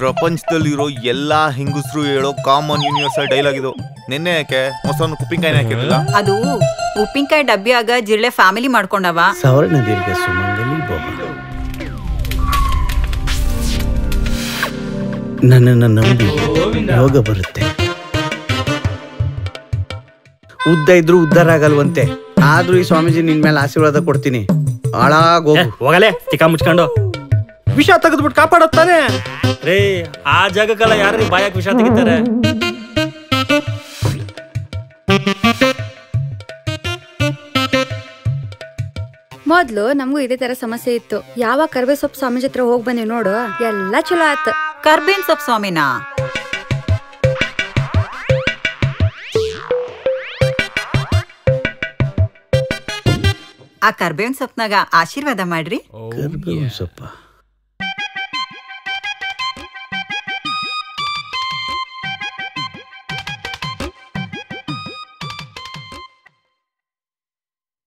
ಪ್ರಪಂಚದಲ್ಲಿರೋ ಎಲ್ಲಾ ಹೆಂಗಸರು ಹೇಳೋ ಕಾಮನ್ ಯೂನಿವರ್ಸಲ್ ಡೈಲಾಗ್ ಇದು. ನಿನ್ನೆ ಯಾಕೆ ಮೊಸರನ್ನು ಉಪ್ಪಿನಕಾಯಿನ ಹಾಕಿರಲಿಲ್ಲ? ಅದು ಉಪ್ಪಿನಕಾಯಿ ಡಬ್ಬಿಯಾಗ ಜಿರಳೆ ಫ್ಯಾಮಿಲಿ ಮಾಡ್ಕೊಂಡವ. ಸವರ್ಣ ದೀರ್ಘ ಸುಮಂಗಲಿ ಬೋಮ. ನನ್ನನ್ನು ನಂಬಿ ಯೋಗ ಬರುತ್ತೆ. ಉದ್ದ ಇದ್ರು ಉದ್ಧಾರ ಆಗಲ್ವಂತೆ. ಆದ್ರೂ ಈ ಸ್ವಾಮೀಜಿ ನಿನ್ ಮೇಲೆ ಆಶೀರ್ವಾದ ಕೊಡ್ತೀನಿ. ಹೋಗಲೇ ಚಿಕ್ಕ ಮುಚ್ಕೊಂಡು ವಿಷ ತೆಗೆದ್ಬಿಟ್ಟು ಕಾಪಾಡುತ್ತಾನೆ ರೇ. ಆ ಜಾಗಕ್ಕೆಲ್ಲ ಯಾರು ಬಾಯಕ್ ವಿಷ ತೆಗಿತಾರೆ? ಮೊದ್ಲು ನಮಗೂ ಇದೇ ತರ ಸಮಸ್ಯೆ ಇತ್ತು. ಯಾವ ಕರ್ಬೇ ಸೊಪ್ಪು ಸ್ವಾಮೀಜಿ ಹತ್ರ ಹೋಗ್ ಬಂದಿ ನೋಡು, ಎಲ್ಲಾ ಚಲೋ ಆಯ್ತು. ಕರ್ಬೇನ್ ಸೊಪ್ಪು ಸ್ವಾಮಿನಾ? ಆ ಕರ್ಬೇವಿನ ಸೊಪ್ಪನಾಗ ಆಶೀರ್ವಾದ ಮಾಡ್ರಿ. ಕರ್ಬೇವಿನ ಸೊಪ್ಪ